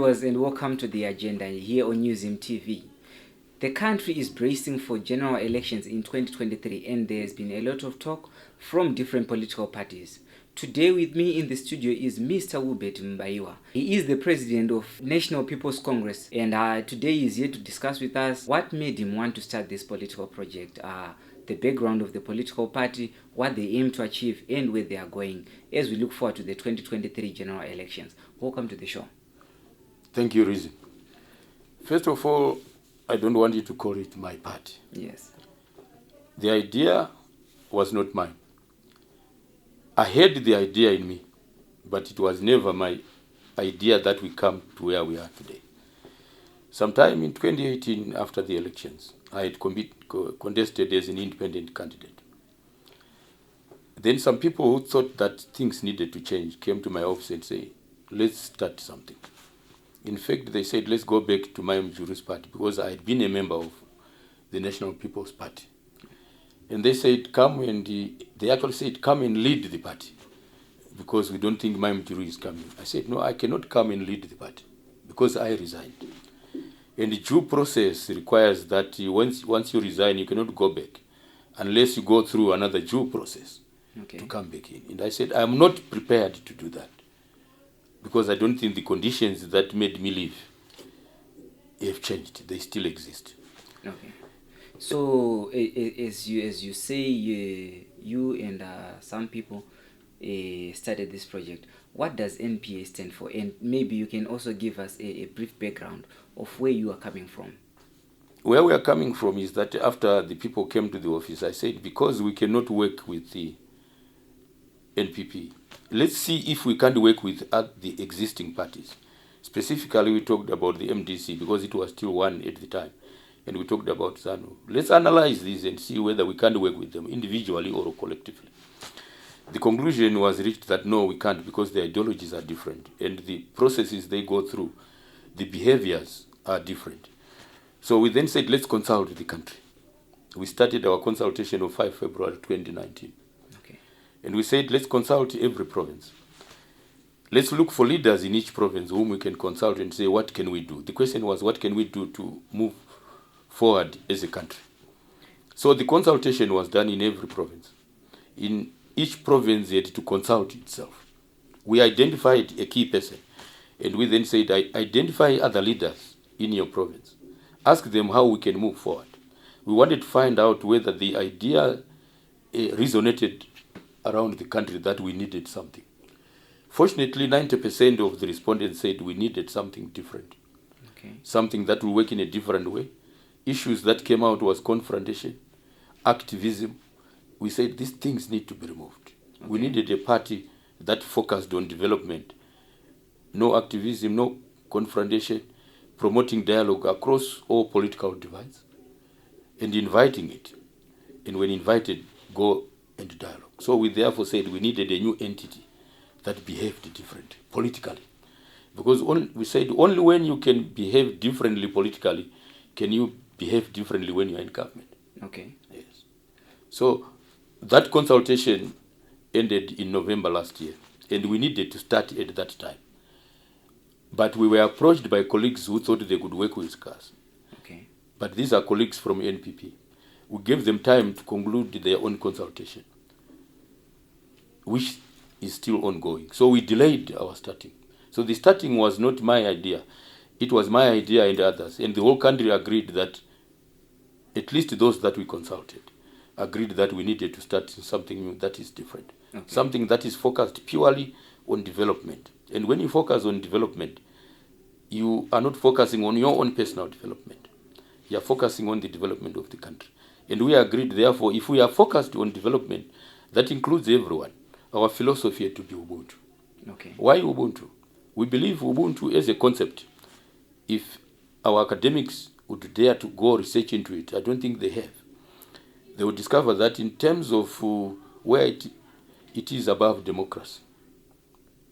viewers, and welcome to the agenda here on NewZim TV. The country is bracing for general elections in 2023, and there's been a lot of talk from different political parties. Today with me in the studio is Mr. Wilbert Mubaiwa. He is the president of National People's Congress, and today he is here to discuss with us what made him want to start this political project, the background of the political party, what they aim to achieve, and where they are going as we look forward to the 2023 general elections. Welcome to the show. Thank you, Rizzi. First of all, I don't want you to call it my party. Yes. The idea was not mine. I had the idea in me, but it was never my idea that we come to where we are today. Sometime in 2018, after the elections, I had contested as an independent candidate. Then some people who thought that things needed to change came to my office and said, let's start something. In fact, they said, let's go back to my Mjuru's party, because I had been a member of the National People's Party. And they said, they actually said, come and lead the party, because we don't think my Mjuru is coming. I said, no, I cannot come and lead the party, because I resigned. And the due process requires that once you resign, you cannot go back, unless you go through another due process to come back in. And I said, I'm not prepared to do that, because I don't think the conditions that made me leave have changed. They still exist. Okay. So, as you say, you and some people started this project. What does NPA stand for? And maybe you can also give us a brief background of where you are coming from. Where we are coming from is that after the people came to the office, I said, because we cannot work with the NPP, let's see if we can't work with the existing parties. Specifically, we talked about the MDC, because it was still one at the time. And we talked about ZANU. Let's analyze this and see whether we can work with them individually or collectively. The conclusion was reached that no, we can't, because the ideologies are different, and the processes they go through, the behaviors are different. So we then said, let's consult with the country. We started our consultation on 5 February 2019. Okay. And we said, let's consult every province. Let's look for leaders in each province whom we can consult and say, what can we do? The question was, what can we do to move forward as a country? So the consultation was done in every province. In each province had to consult itself. We identified a key person, and we then said, identify other leaders in your province. Ask them how we can move forward. We wanted to find out whether the idea resonated around the country that we needed something. Fortunately, 90% of the respondents said we needed something different, something that will work in a different way. Issues that came out was confrontation, activism. We said these things need to be removed. We needed a party that focused on development. No activism, no confrontation, promoting dialogue across all political divides, and inviting it. And when invited, go into dialogue. So we therefore said we needed a new entity that behaved differently politically. Because we said only when you can behave differently politically can you behave differently when you are in government. Okay. Yes. So that consultation ended in November last year, and we needed to start at that time. But we were approached by colleagues who thought they could work with us. Okay. But these are colleagues from NPP. We gave them time to conclude their own consultation, which is still ongoing. So we delayed our starting. So the starting was not my idea. It was my idea and others. And the whole country agreed that, at least those that we consulted, agreed that we needed to start something new that is different. Something that is focused purely on development. And when you focus on development, you are not focusing on your own personal development. You are focusing on the development of the country. And we agreed, therefore, if we are focused on development, that includes everyone. Our philosophy had to be Ubuntu. Okay. Why Ubuntu? We believe Ubuntu as a concept. If our academics would dare to go research into it, I don't think they have. They will discover that in terms of where it is above democracy.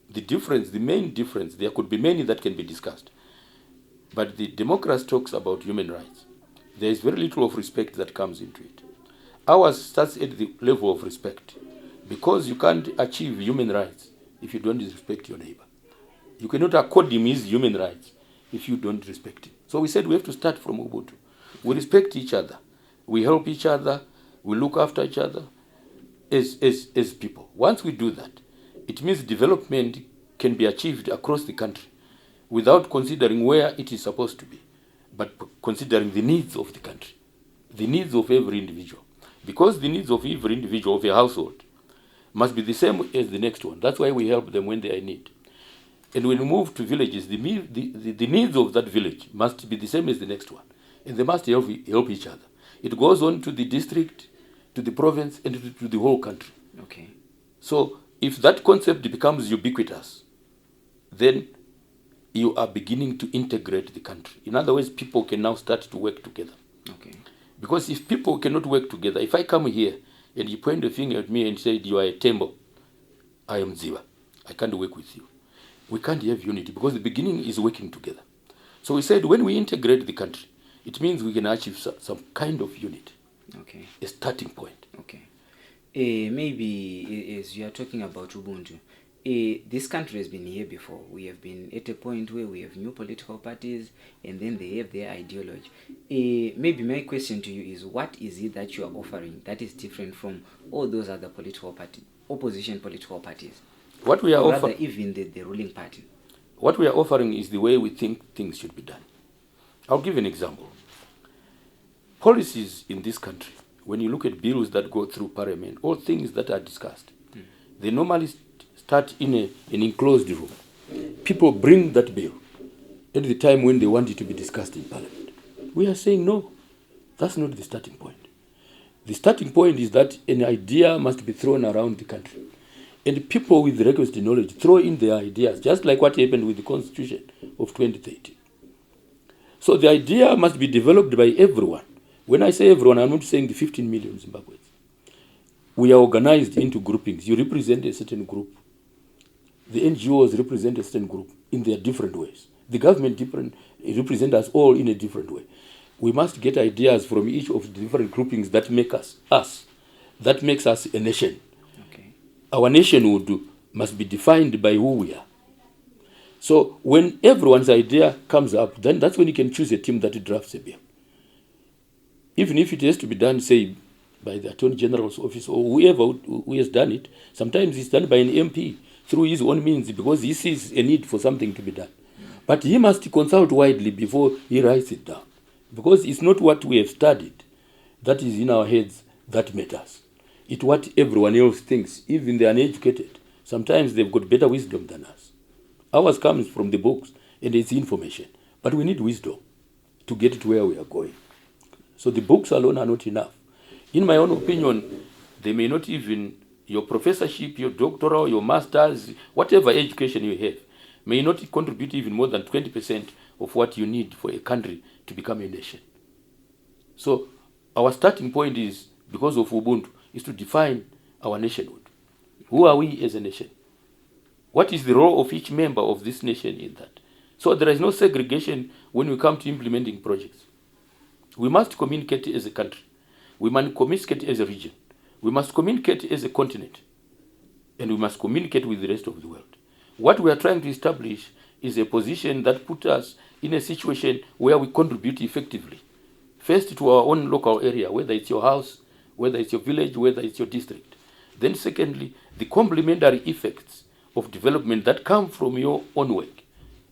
The difference, the main difference, there could be many that can be discussed. But the democracy talks about human rights. There is very little of respect that comes into it. Ours starts at the level of respect, because you can't achieve human rights if you don't respect your neighbor. You cannot accord him his human rights if you don't respect him. So we said we have to start from Ubuntu. We respect each other. We help each other. We look after each other as people. Once we do that, it means development can be achieved across the country without considering where it is supposed to be, but considering the needs of the country, the needs of every individual. Because the needs of every individual of a household must be the same as the next one. That's why we help them when they are in need. And when we move to villages, the needs of that village must be the same as the next one. And they must help each other. It goes on to the district, to the province, and to the whole country. Okay. So if that concept becomes ubiquitous, then you are beginning to integrate the country. In other words, people can now start to work together. Okay. Because if people cannot work together, if I come here and you point a finger at me and say, you are a Tembo, I am Ziva, I can't work with you. We can't have unity because the beginning is working together. So we said when we integrate the country, it means we can achieve some kind of unity. Okay. A starting point. Okay. Maybe as you are talking about Ubuntu, this country has been here before. We have been at a point where we have new political parties and then they have their ideology. Maybe my question to you is, what is it that you are offering that is different from all those other political parties, opposition political parties? What we are offering, even the ruling party. What we are offering is the way we think things should be done. I'll give an example. Policies in this country, when you look at bills that go through parliament, all things that are discussed, they normally start in an enclosed room. People bring that bill at the time when they want it to be discussed in parliament. We are saying no, that's not the starting point. The starting point is that an idea must be thrown around the country. And people with the requisite knowledge throw in their ideas, just like what happened with the Constitution of 2013. So the idea must be developed by everyone. When I say everyone, I'm not saying the 15 million Zimbabweans. We are organized into groupings. You represent a certain group. The NGOs represent a certain group in their different ways. The government represents us all in a different way. We must get ideas from each of the different groupings that make us. That makes us a nation. Our nation must be defined by who we are. So when everyone's idea comes up, then that's when you can choose a team that drafts a bill. Even if it has to be done, say, by the Attorney General's office or whoever who has done it, sometimes it's done by an MP through his own means because he sees a need for something to be done. But he must consult widely before he writes it down, because it's not what we have studied that is in our heads that matters. It's what everyone else thinks, even the uneducated. Sometimes they've got better wisdom than us. Ours comes from the books and it's information. But we need wisdom to get to where we are going. So the books alone are not enough. In my own opinion, they may not even, your professorship, your doctoral, your master's, whatever education you have, may not contribute even more than 20% of what you need for a country to become a nation. So our starting point is, because of Ubuntu, is to define our nationhood. Who are we as a nation? What is the role of each member of this nation in that? So there is no segregation when we come to implementing projects. We must communicate as a country. We must communicate as a region. We must communicate as a continent. And we must communicate with the rest of the world. What we are trying to establish is a position that puts us in a situation where we contribute effectively. First, to our own local area, whether it's your house, whether it's your village, whether it's your district. Then secondly, the complementary effects of development that come from your own work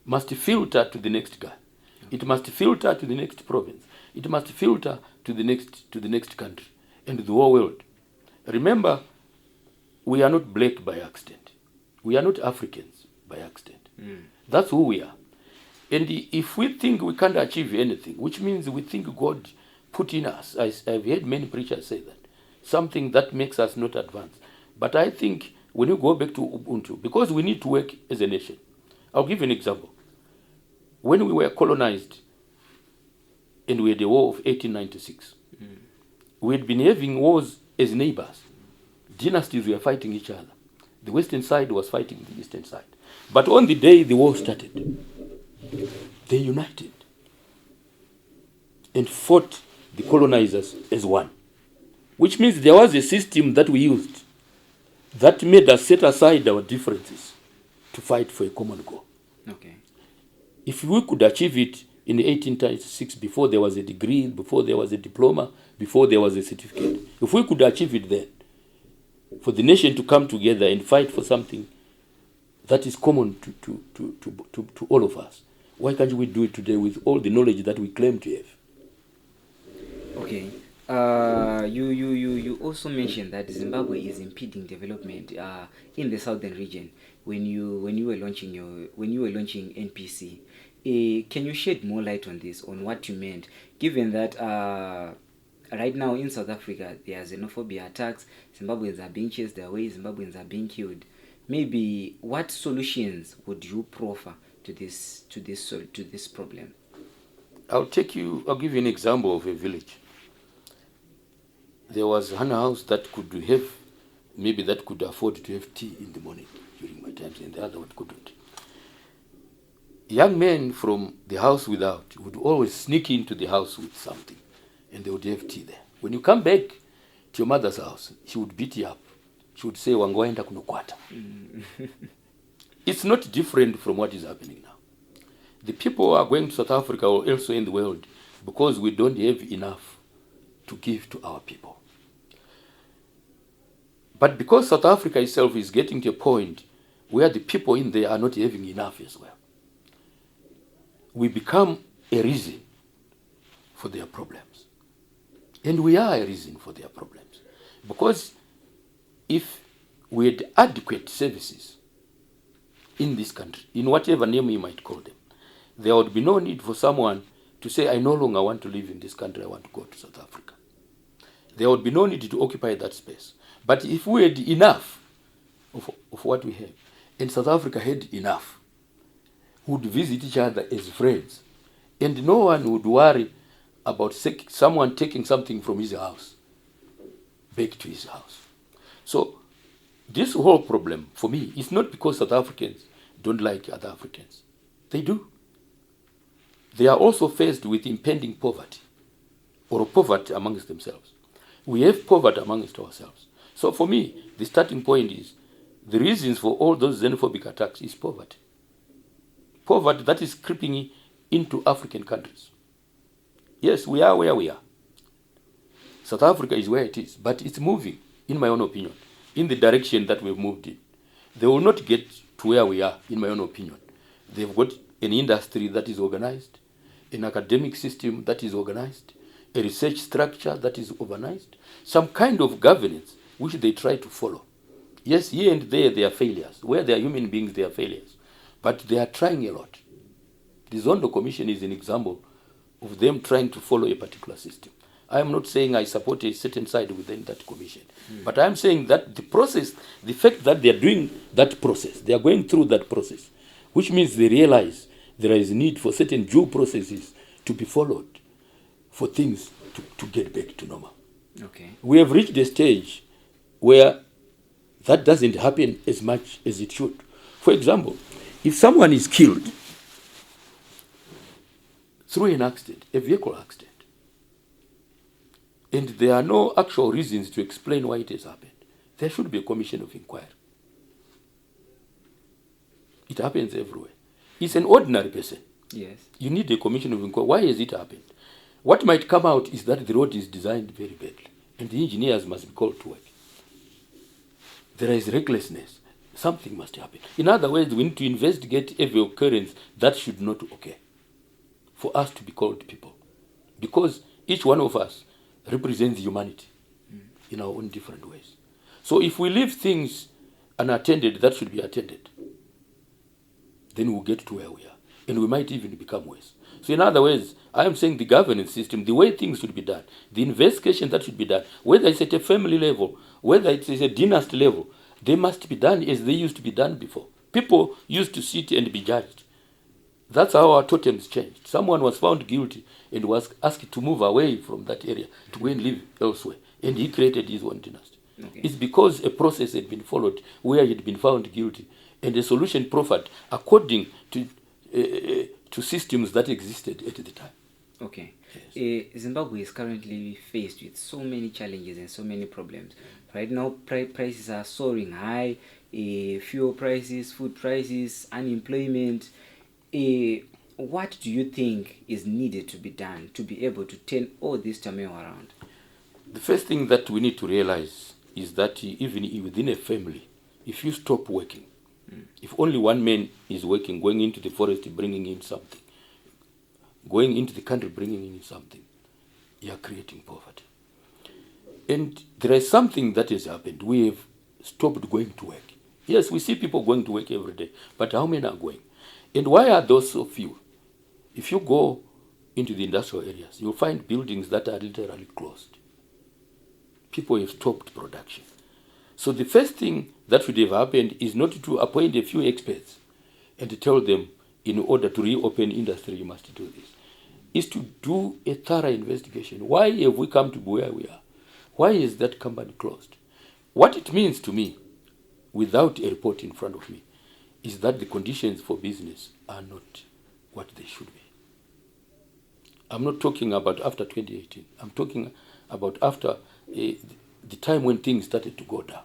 must filter to the next guy. It must filter to the next province. It must filter to the next country and the whole world. Remember, we are not black by accident. We are not Africans by accident. That's who we are. And if we think we can't achieve anything, which means we think God put in us, I've heard many preachers say that, something that makes us not advance. But I think when you go back to Ubuntu, because we need to work as a nation. I'll give you an example. When we were colonized and we had the war of 1896, we had been having wars as neighbors. Dynasties were fighting each other. The western side was fighting the eastern side. But on the day the war started, they united and fought the colonizers as one. Which means there was a system that we used that made us set aside our differences to fight for a common goal. Okay. If we could achieve it in 1836, before there was a degree, before there was a diploma, before there was a certificate, if we could achieve it then, for the nation to come together and fight for something that is common to all of us, why can't we do it today with all the knowledge that we claim to have? Okay. You also mentioned that Zimbabwe is impeding development in the southern region when you were launching NPC. Can you shed more light on this, on what you meant, given that right now in South Africa there are xenophobia attacks, Zimbabweans are being chased away, Zimbabweans are being killed. Maybe what solutions would you proffer to this problem? I'll give you an example of a village. There was one house that could have, maybe that could afford to have tea in the morning during my times, and the other one couldn't. Young men from the house without would always sneak into the house with something, and they would have tea there. When you come back to your mother's house, she would beat you up. She would say, "Wangoenda kunokwata." It's not different from what is happening now. The people are going to South Africa or elsewhere in the world because we don't have enough to give to our people. But because South Africa itself is getting to a point where the people in there are not having enough as well, we become a reason for their problems. And we are a reason for their problems. Because if we had adequate services in this country, in whatever name you might call them, there would be no need for someone to say, "I no longer want to live in this country, I want to go to South Africa." There would be no need to occupy that space. But if we had enough of what we have, and South Africa had enough, we would visit each other as friends, and no one would worry about someone taking something from his house back to his house. So this whole problem, for me, is not because South Africans don't like other Africans. They do. They are also faced with impending poverty, or poverty amongst themselves. We have poverty amongst ourselves. So for me, the starting point is, the reasons for all those xenophobic attacks is poverty. Poverty that is creeping into African countries. Yes, we are where we are. South Africa is where it is, but it's moving, in my own opinion, in the direction that we've moved in. They will not get to where we are, in my own opinion. They've got an industry that is organized, an academic system that is organized, a research structure that is organized, some kind of governance which they try to follow. Yes, here and there they are failures. Where they are human beings, they are failures. But they are trying a lot. The ZANU Commission is an example of them trying to follow a particular system. I am not saying I support a certain side within that commission. But I am saying that the process, the fact that they are doing that process, they are going through that process, which means they realize there is a need for certain due processes to be followed for things to get back to normal. Okay. We have reached a stage where that doesn't happen as much as it should. For example, if someone is killed through an accident, a vehicle accident, and there are no actual reasons to explain why it has happened, there should be a commission of inquiry. It happens everywhere. It's an ordinary person. Yes. You need a commission of inquiry. Why has it happened? What might come out is that the road is designed very badly, and the engineers must be called to work. There is recklessness. Something must happen. In other words, we need to investigate every occurrence that should not occur for us to be called people. Because each one of us represents humanity in our own different ways. So if we leave things unattended that should be attended, then we'll get to where we are. And we might even become worse. So in other words, I am saying the governance system, the way things should be done, the investigation that should be done, whether it's at a family level, whether it's at a dynasty level, they must be done as they used to be done before. People used to sit and be judged. That's how our totems changed. Someone was found guilty and was asked to move away from that area to go and live elsewhere. And he created his own dynasty. Okay. It's because a process had been followed where he had been found guilty and a solution proffered according to systems that existed at the time. Okay. Yes. Zimbabwe is currently faced with so many challenges and so many problems. Right now, prices are soaring high, fuel prices, food prices, unemployment. what do you think is needed to be done to be able to turn all this turmoil around? The first thing that we need to realize is that even within a family, if you stop working, if only one man is working, going into the forest, bringing in something, going into the country, bringing in something, you are creating poverty. And there is something that has happened. We have stopped going to work. Yes, we see people going to work every day, but how many are going? And why are those so few? If you go into the industrial areas, you'll find buildings that are literally closed. People have stopped production. So the first thing that should have happened is not to appoint a few experts and to tell them, in order to reopen industry, you must do this. Is to do a thorough investigation. Why have we come to where we are? Why is that company closed? What it means to me, without a report in front of me, is that the conditions for business are not what they should be. I'm not talking about after 2018. I'm talking about after the time when things started to go down.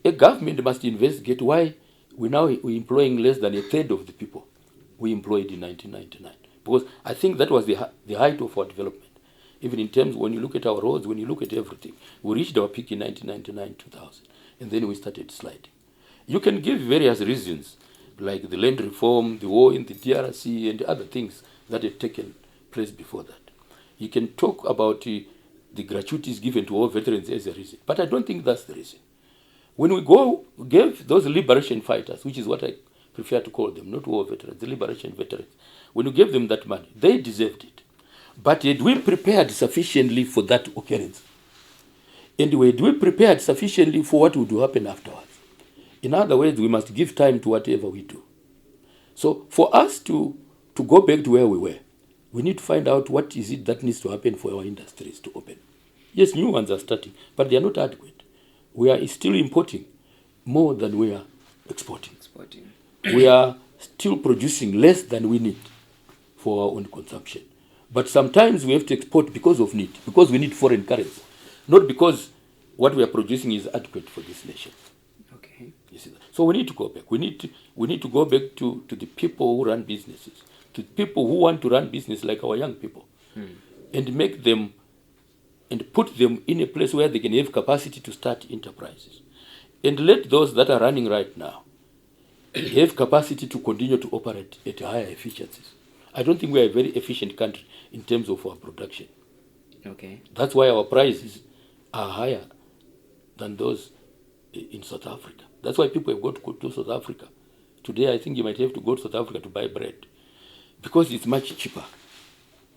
A government must investigate why we're employing less than a third of the people we employed in 1999. Because I think that was the height of our development. Even in terms, when you look at our roads, when you look at everything, we reached our peak in 1999, 2000, and then we started sliding. You can give various reasons, like the land reform, the war in the DRC, and other things that have taken place before that. You can talk about the gratuities given to all veterans as a reason, but I don't think that's the reason. When we gave those liberation fighters, which is what I prefer to call them, not war veterans, the liberation veterans, when we gave them that money, they deserved it. But had we prepared sufficiently for that occurrence? And had we prepared sufficiently for what would happen afterwards? In other words, we must give time to whatever we do. So for us to go back to where we were, we need to find out what is it that needs to happen for our industries to open. Yes, new ones are starting, but they are not adequate. We are still importing more than we are exporting. We are still producing less than we need for our own consumption. But sometimes we have to export because of need, because we need foreign currency, not because what we are producing is adequate for this nation. Okay. You see that? So we need to go back. We need to go back to the people who run businesses, to people who want to run business like our young people, and make them and put them in a place where they can have capacity to start enterprises. And let those that are running right now have capacity to continue to operate at higher efficiencies. I don't think we are a very efficient country in terms of our production. Okay. That's why our prices are higher than those in South Africa. That's why people have got to go to South Africa. Today, I think you might have to go to South Africa to buy bread because it's much cheaper.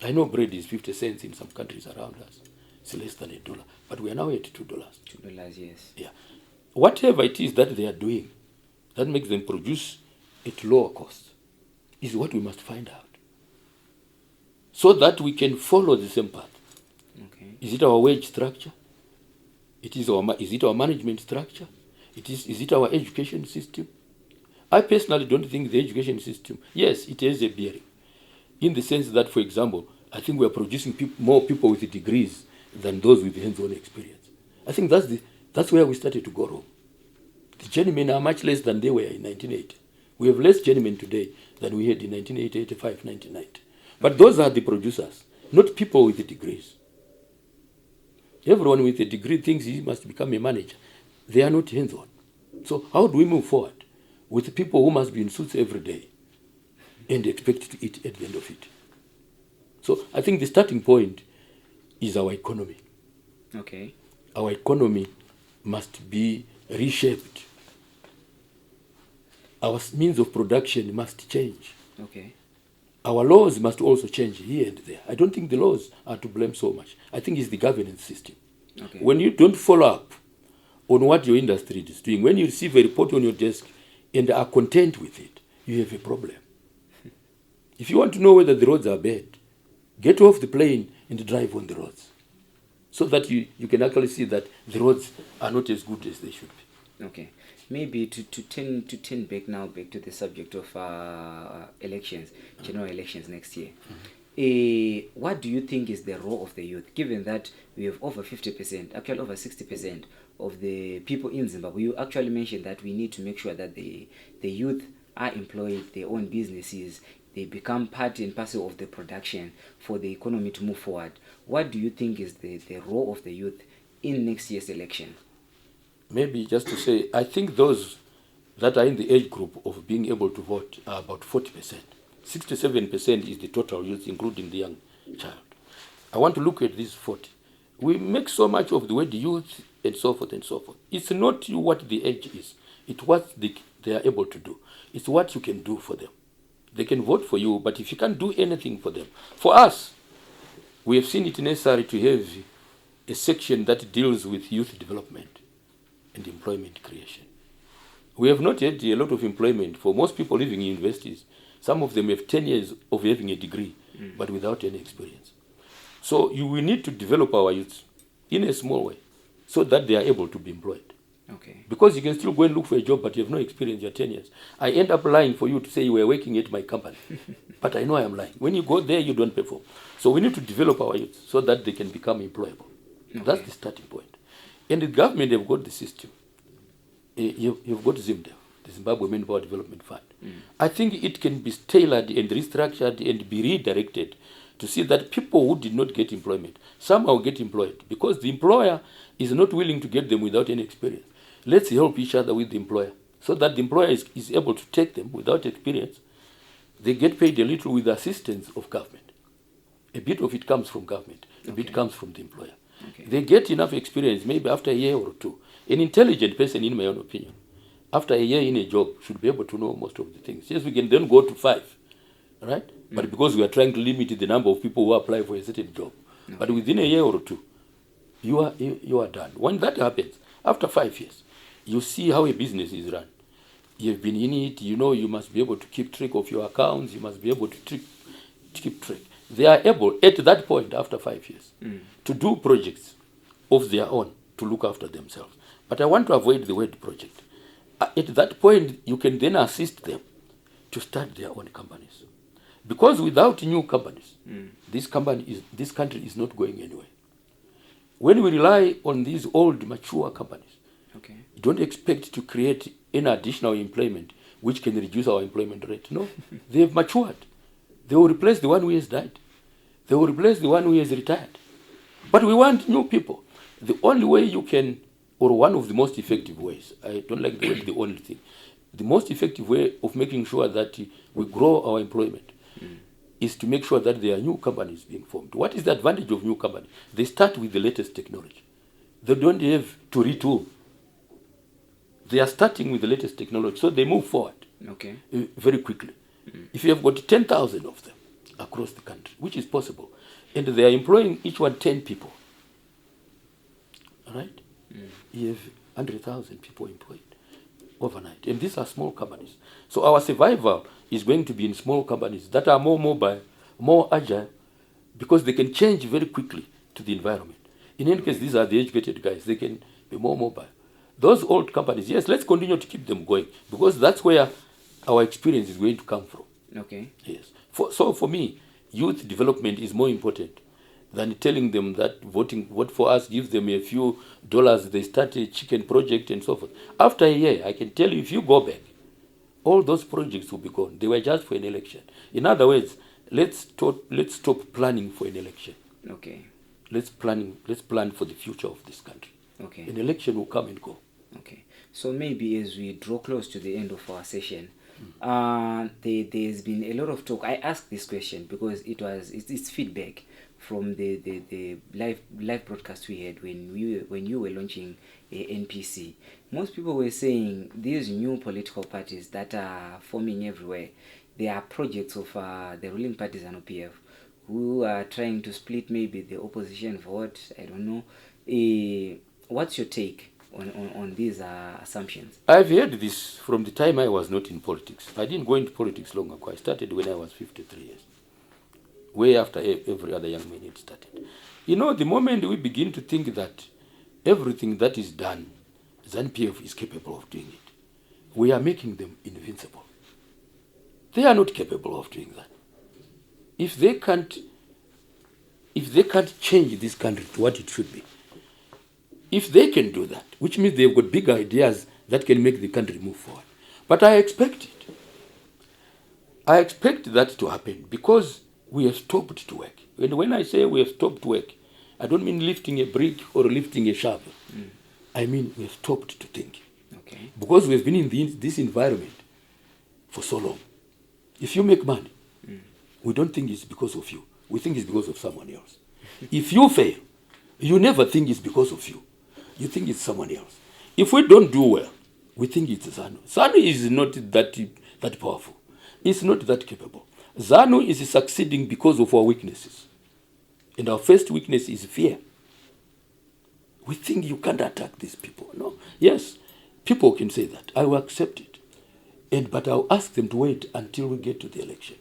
I know bread is 50 cents in some countries around us. It's less than $1, but we are now at $2. $2, yes. Yeah. Whatever it is that they are doing that makes them produce at lower cost is what we must find out, so that we can follow the same path. Okay. Is it our wage structure? Is it our management structure? Is it our education system? I personally don't think the education system, yes, it has a bearing, in the sense that, for example, I think we are producing more people with degrees than those with hands-on experience. I think that's where we started to go wrong. The journeymen are much less than they were in 1980. We have less journeymen today than we had in 1980, 85, 1990. But those are the producers, not people with degrees. Everyone with a degree thinks he must become a manager. They are not hands-on. So how do we move forward with people who must be in suits every day and expect to eat at the end of it? So I think the starting point is our economy. Okay. Our economy must be reshaped. Our means of production must change. Okay. Our laws must also change here and there. I don't think the laws are to blame so much. I think it's the governance system. Okay. When you don't follow up on what your industry is doing, when you receive a report on your desk and are content with it, you have a problem. If you want to know whether the roads are bad, get off the plane and drive on the roads, so that you can actually see that the roads are not as good as they should be. Okay. Maybe to turn back to the subject of elections, general elections next year. What do you think is the role of the youth, given that we have over 50%, actually over 60% of the people in Zimbabwe? You actually mentioned that we need to make sure that the youth are employed, they own businesses, they become part and parcel of the production for the economy to move forward. What do you think is the role of the youth in next year's election? Maybe just to say, I think those that are in the age group of being able to vote are about 40%. 67% is the total youth, including the young child. I want to look at this 40. We make so much of the word youth and so forth and so forth. It's not what the age is. It's what they are able to do. It's what you can do for them. They can vote for you, but if you can't do anything for them. For us, we have seen it necessary to have a section that deals with youth development and employment creation. We have not had a lot of employment for most people living in universities. Some of them have 10 years of having a degree, but without any experience. So we need to develop our youth in a small way so that they are able to be employed. Okay. Because you can still go and look for a job, but you have no experience, you're 10 years. I end up lying for you to say you were working at my company. But I know I am lying. When you go there, you don't perform. So we need to develop our youth so that they can become employable. Okay. That's the starting point. And the government have got the system. You've got ZIMDEV, the Zimbabwe Manpower Development Fund. I think it can be tailored and restructured and be redirected to see that people who did not get employment somehow get employed, because the employer is not willing to get them without any experience. Let's help each other with the employer so that the employer is able to take them without experience. They get paid a little with the assistance of government. A bit of it comes from government, a bit comes from the employer. Okay. They get enough experience, maybe after a year or two. An intelligent person, in my own opinion, after a year in a job, should be able to know most of the things. Yes, we can then go to 5, right? But because we are trying to limit the number of people who apply for a certain job. Okay. But within a year or two, you are done. When that happens, after 5 years, you see how a business is run. You've been in it, you know you must be able to keep track of your accounts, you must be able to keep track. They are able, at that point, after 5 years, to do projects of their own, to look after themselves. But I want to avoid the word project. At that point, you can then assist them to start their own companies. Because without new companies, this country is not going anywhere. When we rely on these old, mature companies, don't expect to create any additional employment which can reduce our employment rate. No, they have matured. They will replace the one who has died. They will replace the one who has retired. But we want new people. The only way you can, or one of the most effective ways, I don't like the word the only thing, the most effective way of making sure that we grow our employment is to make sure that there are new companies being formed. What is the advantage of new companies? They start with the latest technology. They don't have to retool. They are starting with the latest technology, so they move forward very quickly. If you have got 10,000 of them across the country, which is possible, and they are employing each one 10 people, all right? You have 100,000 people employed overnight, and these are small companies. So our survival is going to be in small companies that are more mobile, more agile, because they can change very quickly to the environment. In any case, these are the educated guys. They can be more mobile. Those old companies, yes, let's continue to keep them going, because that's where our experience is going to come from. Okay. Yes. So for me, youth development is more important than telling them that vote for us gives them a few dollars, they start a chicken project and so forth. After a year, I can tell you, if you go back, all those projects will be gone. They were just for an election. In other words, let's stop planning for an election. Okay. Let's plan for the future of this country. Okay. An election will come and go. Okay. So maybe as we draw close to the end of our session, there's been a lot of talk. I asked this question because it's feedback from the live broadcast we had when you were launching a NPC. Most people were saying these new political parties that are forming everywhere, they are projects of the ruling party ZANU-PF, who are trying to split maybe the opposition vote. I don't know. What's your take on these assumptions? I've heard this from the time I was not in politics. I didn't go into politics long ago. I started when I was 53 years. Way after every other young man had started. You know, the moment we begin to think that everything that is done, ZANU-PF is capable of doing it, we are making them invincible. They are not capable of doing that. If they can't change this country to what it should be, if they can do that, which means they've got big ideas that can make the country move forward. But I expect it. I expect that to happen because we have stopped to work. And when I say we have stopped to work, I don't mean lifting a brick or lifting a shovel. I mean we have stopped to think. Okay. Because we have been in this environment for so long. If you make money, we don't think it's because of you. We think it's because of someone else. If you fail, you never think it's because of you. You think it's someone else. If we don't do well, we think it's ZANU. ZANU is not that powerful. It's not that capable. ZANU is succeeding because of our weaknesses. And our first weakness is fear. We think you can't attack these people. No. Yes, people can say that. I will accept it. But I'll ask them to wait until we get to the election.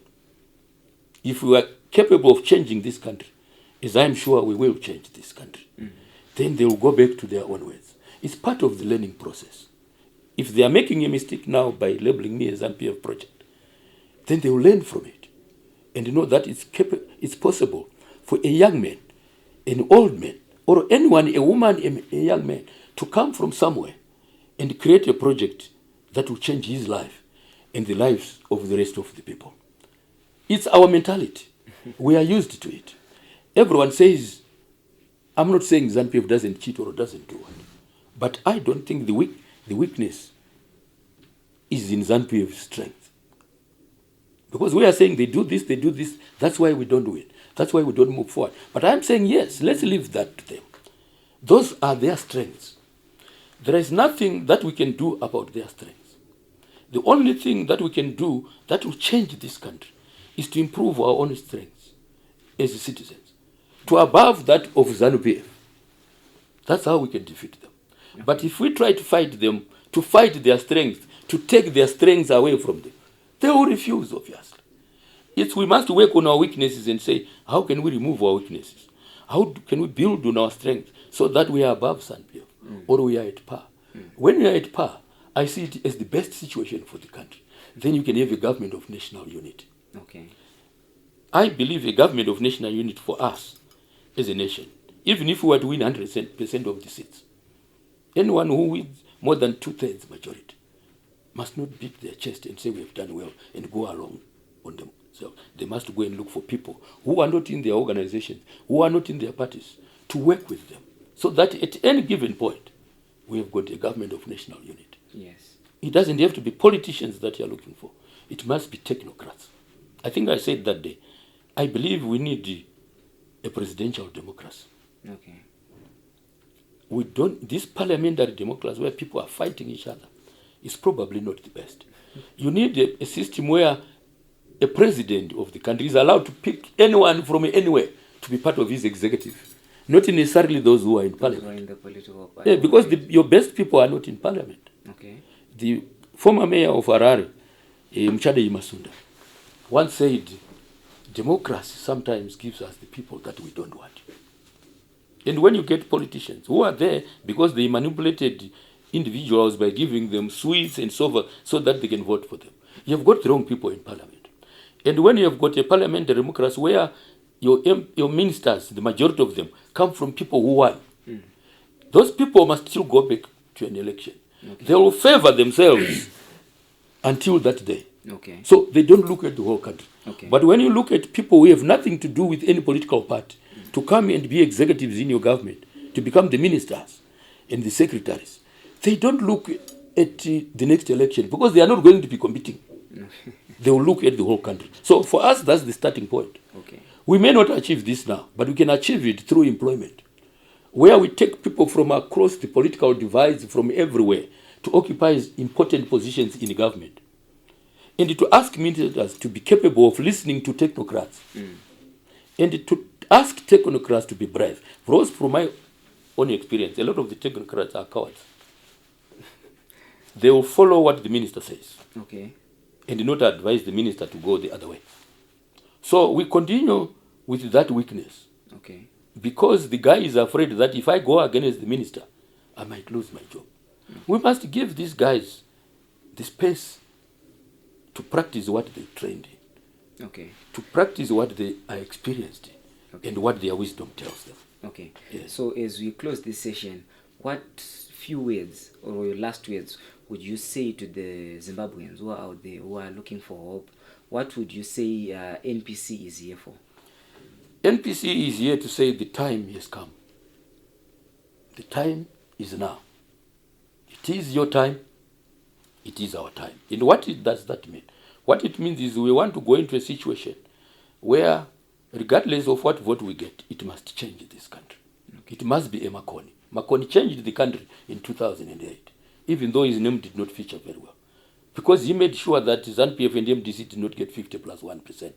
If we are capable of changing this country, as I'm sure we will change this country, then they will go back to their own ways. It's part of the learning process. If they are making a mistake now by labeling me as MPF project, then they will learn from it and know that it's possible for a young man, an old man, or anyone, a woman, a young man, to come from somewhere and create a project that will change his life and the lives of the rest of the people. It's our mentality. We are used to it. Everyone says, I'm not saying ZANU-PF doesn't cheat or doesn't do it, but I don't think the weakness is in ZANU-PF's strength. Because we are saying they do this, that's why we don't do it. That's why we don't move forward. But I'm saying, yes, let's leave that to them. Those are their strengths. There is nothing that we can do about their strengths. The only thing that we can do that will change this country is to improve our own strengths as citizens, to above that of ZANU-PF. That's how we can defeat them. Okay. But if we try to fight them, to fight their strengths, to take their strengths away from them, they will refuse, obviously. We must work on our weaknesses and say, how can we remove our weaknesses? How can we build on our strengths so that we are above ZANU-PF or we are at par? When we are at par, I see it as the best situation for the country. Then you can have a government of national unity. Okay. I believe a government of national unity for us as a nation, even if we were to win 100% of the seats, anyone who wins more than 2/3 majority must not beat their chest and say we have done well and go along on themselves. They must go and look for people who are not in their organizations, who are not in their parties, to work with them, so that at any given point, we have got a government of national unity. Yes. It doesn't have to be politicians that you're looking for. It must be technocrats. I think I said that day, I believe we need a presidential democracy. Okay. We don't, this parliamentary democracy where people are fighting each other is probably not the best. You need a system where a president of the country is allowed to pick anyone from anywhere to be part of his executive. Not necessarily those who are in parliament. Who are in the political party. Yeah, because your best people are not in parliament. Okay. The former mayor of Harare, Mchade Masunda, once said, democracy sometimes gives us the people that we don't want. And when you get politicians who are there because they manipulated individuals by giving them sweets and so forth so that they can vote for them, you have got the wrong people in parliament. And when you have got a parliamentary democracy where your ministers, the majority of them, come from people who won, those people must still go back to an election. Okay. They will favor themselves until that day. Okay. So they don't look at the whole country. Okay. But when you look at people who have nothing to do with any political party, to come and be executives in your government, to become the ministers and the secretaries, they don't look at the next election because they are not going to be competing. They will look at the whole country. So for us, that's the starting point. Okay. We may not achieve this now, but we can achieve it through employment, where we take people from across the political divides from everywhere to occupy important positions in the government. And to ask ministers to be capable of listening to technocrats. And to ask technocrats to be brave. Because from my own experience, a lot of the technocrats are cowards. They will follow what the minister says. Okay. And not advise the minister to go the other way. So we continue with that weakness. Okay. Because the guy is afraid that if I go against the minister, I might lose my job. We must give these guys the space to practice what they trained in. Okay. To practice what they are experienced in. Okay. And what their wisdom tells them. Okay. Yes. So as we close this session, what few words or your last words would you say to the Zimbabweans who are out there, who are looking for hope, what would you say NPC is here for? NPC is here to say the time has come. The time is now. It is your time. It is our time. And what does that mean? What it means is we want to go into a situation where, regardless of what vote we get, it must change this country. Okay. It must be a Makoni. Makoni changed the country in 2008, even though his name did not feature very well, because he made sure that ZANU-PF and MDC did not get 50+1%.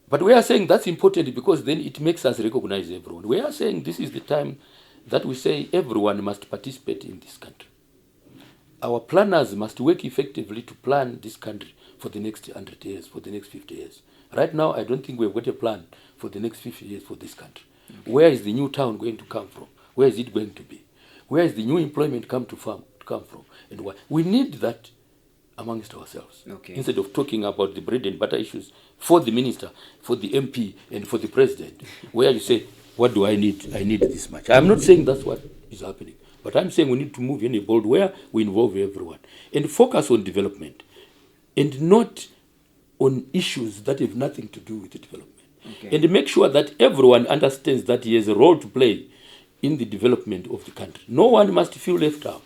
But we are saying that's important because then it makes us recognize everyone. We are saying this is the time that we say everyone must participate in this country. Our planners must work effectively to plan this country for the next 100 years, for the next 50 years. Right now, I don't think we've got a plan for the next 50 years for this country. Okay. Where is the new town going to come from? Where is it going to be? Where is the new employment come from? And why? We need that amongst ourselves. Okay. Instead of talking about the bread and butter issues for the minister, for the MP, and for the president, where you say, what do I need? I need this much. I'm not saying that's what is happening, but I'm saying we need to move in a bold where we involve everyone and focus on development and not on issues that have nothing to do with the development. Okay. And make sure that everyone understands that he has a role to play in the development of the country. No one must feel left out.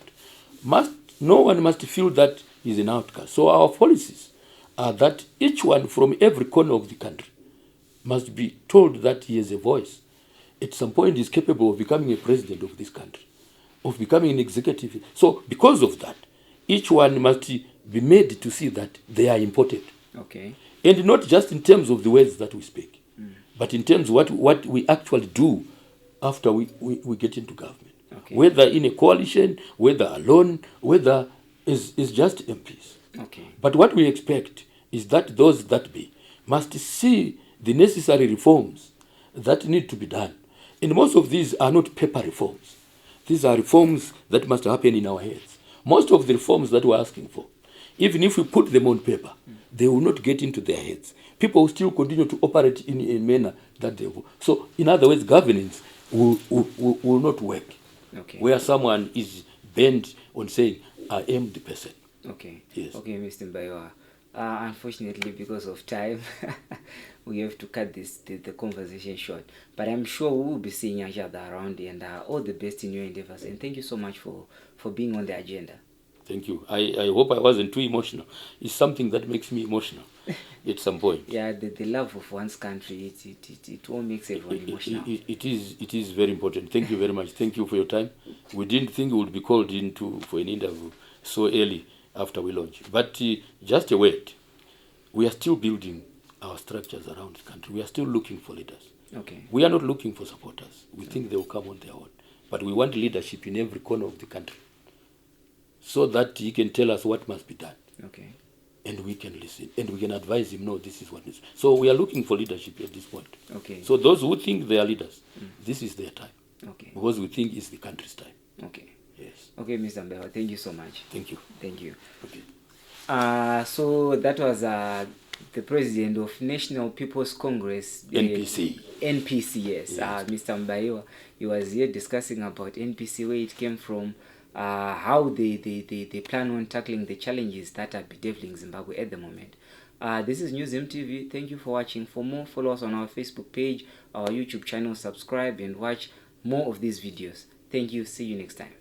No one must feel that he's an outcast. So our policies are that each one from every corner of the country must be told that he has a voice. At some point, he's capable of becoming a president of this country, of becoming an executive. So because of that, each one must be made to see that they are important. Okay. And not just in terms of the words that we speak, but in terms of what we actually do after we get into government. Okay. Whether in a coalition, whether alone, whether is just MPs. Okay. But what we expect is that those that be must see the necessary reforms that need to be done. And most of these are not paper reforms. These are reforms that must happen in our heads. Most of the reforms that we're asking for, even if we put them on paper, they will not get into their heads. People will still continue to operate in a manner that they will. So, in other words, governance will not work. Okay. Where someone is bent on saying, I am the person. Okay. Yes. Okay, Mr. Mubaiwa. Unfortunately, because of time, we have to cut the conversation short. But I'm sure we will be seeing each other around, and all the best in your endeavors. And thank you so much for being on the agenda. Thank you. I hope I wasn't too emotional. It's something that makes me emotional at some point. Yeah, the love of one's country, it all makes everyone emotional. It is very important. Thank you very much. Thank you for your time. We didn't think we would be called in for an interview so early after we launched. But just a word, we are still building our structures around the country. We are still looking for leaders. Okay. We are not looking for supporters. We think they will come on their own. But we want leadership in every corner of the country, so that he can tell us what must be done. Okay. And we can listen. And we can advise him, no, this is what is. So we are looking for leadership at this point. Okay. So those who think they are leaders, this is their time. Okay. Because we think it's the country's time. Okay. Yes. Okay, Mr. Mubaiwa, thank you so much. Thank you. Thank you. Okay. So that was the president of National People's Congress. NPC. NPC, yes. Mr. Mubaiwa, he was here discussing about NPC, where it came from, how they plan on tackling the challenges that are bedeviling Zimbabwe at the moment. This is NewZim TV. Thank you for watching. For more, follow us on our Facebook page, our YouTube channel, subscribe and watch more of these videos. Thank you. See you next time.